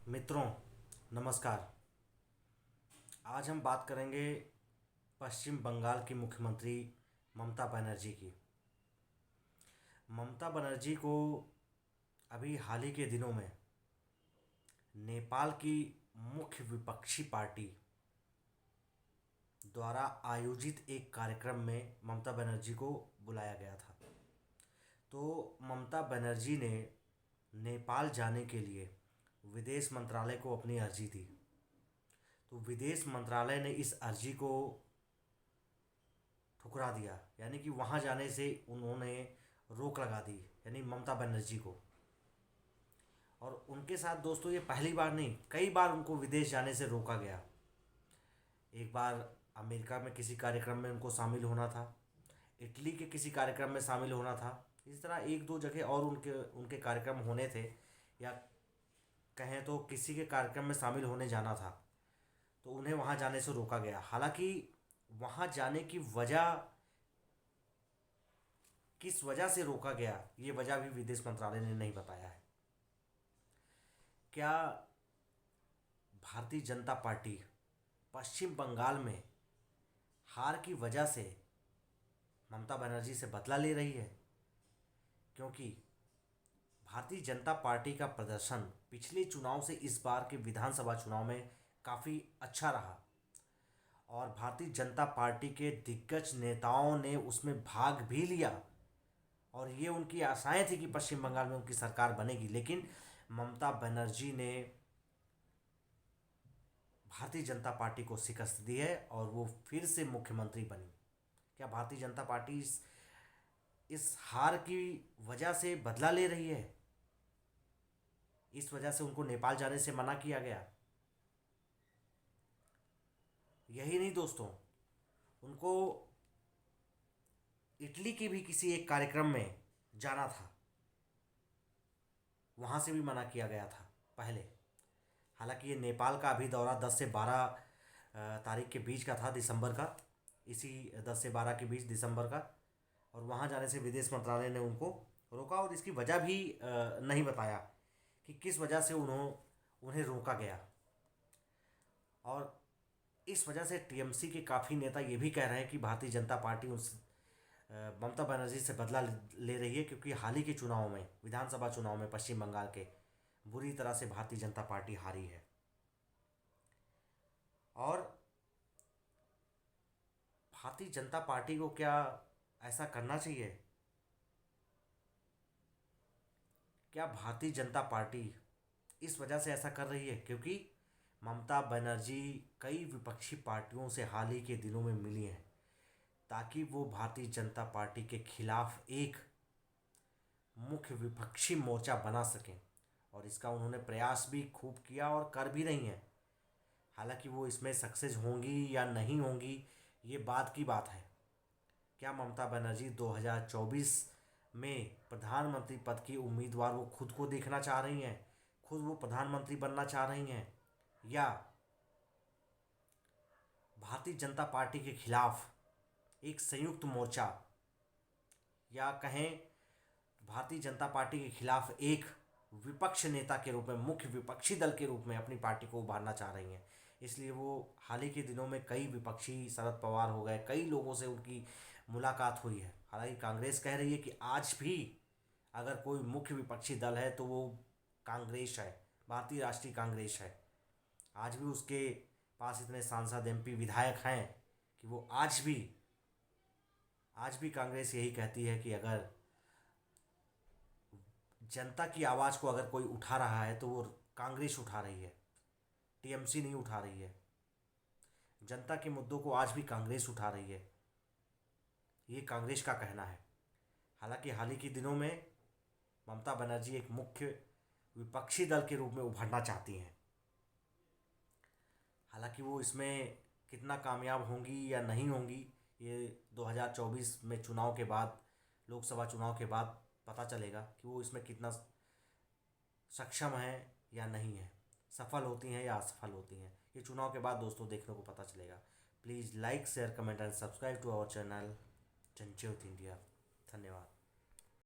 मित्रों, नमस्कार। आज हम बात करेंगे पश्चिम बंगाल की मुख्यमंत्री ममता बनर्जी की। ममता बनर्जी को अभी हाल ही के दिनों में नेपाल की मुख्य विपक्षी पार्टी द्वारा आयोजित एक कार्यक्रम में ममता बनर्जी को बुलाया गया था। तो ममता बनर्जी ने नेपाल जाने के लिए विदेश मंत्रालय को अपनी अर्जी दी। तो विदेश मंत्रालय ने इस अर्जी को ठुकरा दिया, यानी कि वहाँ जाने से उन्होंने रोक लगा दी, यानी ममता बनर्जी को। और उनके साथ दोस्तों ये पहली बार नहीं, कई बार उनको विदेश जाने से रोका गया। एक बार अमेरिका में किसी कार्यक्रम में उनको शामिल होना था, इटली के किसी कार्यक्रम में शामिल होना था, इस तरह एक दो जगह और उनके उनके कार्यक्रम होने थे, या कहें तो किसी के कार्यक्रम में शामिल होने जाना था। तो उन्हें वहाँ जाने से रोका गया। हालांकि वहाँ जाने की वजह, किस वजह से रोका गया, ये वजह भी विदेश मंत्रालय ने नहीं बताया है। क्या भारतीय जनता पार्टी पश्चिम बंगाल में हार की वजह से ममता बनर्जी से बदला ले रही है? क्योंकि भारतीय जनता पार्टी का प्रदर्शन पिछले चुनाव से इस बार के विधानसभा चुनाव में काफ़ी अच्छा रहा और भारतीय जनता पार्टी के दिग्गज नेताओं ने उसमें भाग भी लिया और ये उनकी आशाएं थी कि पश्चिम बंगाल में उनकी सरकार बनेगी। लेकिन ममता बनर्जी ने भारतीय जनता पार्टी को शिकस्त दी है और वो फिर से मुख्यमंत्री बनी। क्या भारतीय जनता पार्टी इस हार की वजह से बदला ले रही है? इस वजह से उनको नेपाल जाने से मना किया गया? यही नहीं दोस्तों, उनको इटली के भी किसी एक कार्यक्रम में जाना था, वहाँ से भी मना किया गया था पहले। हालांकि ये नेपाल का अभी दौरा 10 से 12 तारीख के बीच का था, दिसंबर का, इसी 10 से 12 के बीच दिसंबर का। और वहाँ जाने से विदेश मंत्रालय ने उनको रोका और इसकी वजह भी नहीं बताया कि किस वजह से उन्हें रोका गया। और इस वजह से टीएमसी के काफ़ी नेता ये भी कह रहे हैं कि भारतीय जनता पार्टी उस ममता बनर्जी से बदला ले रही है, क्योंकि हाल ही के चुनाव में, विधानसभा चुनाव में पश्चिम बंगाल के बुरी तरह से भारतीय जनता पार्टी हारी है। और भारतीय जनता पार्टी को क्या ऐसा करना चाहिए? क्या भारतीय जनता पार्टी इस वजह से ऐसा कर रही है क्योंकि ममता बनर्जी कई विपक्षी पार्टियों से हाल ही के दिनों में मिली हैं, ताकि वो भारतीय जनता पार्टी के खिलाफ एक मुख्य विपक्षी मोर्चा बना सकें। और इसका उन्होंने प्रयास भी खूब किया और कर भी रही हैं। हालांकि वो इसमें सक्सेस होंगी या नहीं होंगी, ये बात की बात है। क्या ममता बनर्जी 2024 में प्रधानमंत्री पद की उम्मीदवार वो खुद को देखना चाह रही हैं, खुद वो प्रधानमंत्री बनना चाह रही हैं, या भारतीय जनता पार्टी के खिलाफ एक संयुक्त मोर्चा, या कहें भारतीय जनता पार्टी के खिलाफ एक विपक्ष नेता के रूप में, मुख्य विपक्षी दल के रूप में अपनी पार्टी को उभारना चाह रही हैं? इसलिए वो हाल ही के दिनों में कई विपक्षी, शरद पवार हो गए, कई लोगों से उनकी मुलाकात हुई है। हालांकि कांग्रेस कह रही है कि आज भी अगर कोई मुख्य विपक्षी दल है तो वो कांग्रेस है, भारतीय राष्ट्रीय कांग्रेस है। आज भी उसके पास इतने सांसद, एमपी, विधायक हैं कि वो आज भी कांग्रेस यही कहती है कि अगर जनता की आवाज़ को अगर कोई उठा रहा है तो वो कांग्रेस उठा रही है, टीएमसी नहीं उठा रही है। जनता के मुद्दों को आज भी कांग्रेस उठा रही है, ये कांग्रेस का कहना है। हालांकि हाल ही के दिनों में ममता बनर्जी एक मुख्य विपक्षी दल के रूप में उभरना चाहती हैं। हालांकि वो इसमें कितना कामयाब होंगी या नहीं होंगी, ये 2024 में चुनाव के बाद, लोकसभा चुनाव के बाद पता चलेगा कि वो इसमें कितना सक्षम है या नहीं है, सफल होती हैं या असफल होती हैं। ये चुनाव के बाद दोस्तों देखने को पता चलेगा। Please like, share, comment and subscribe to our channel Janjyoti India. धन्यवाद।